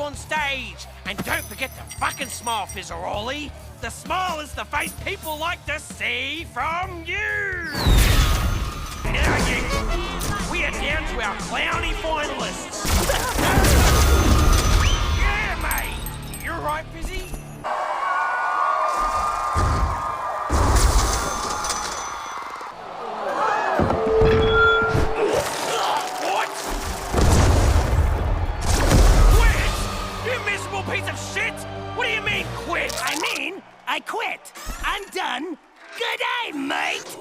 on stage. And don't forget to fucking smile, Fizzeroli. The smile is the face people like to see from you. Now, we are down to our clowny finalists. Yeah, mate. You right, Fizzy? What? Quit? You miserable piece of shit! What do you mean, quit? I mean, I quit. I'm done. Good day, mate.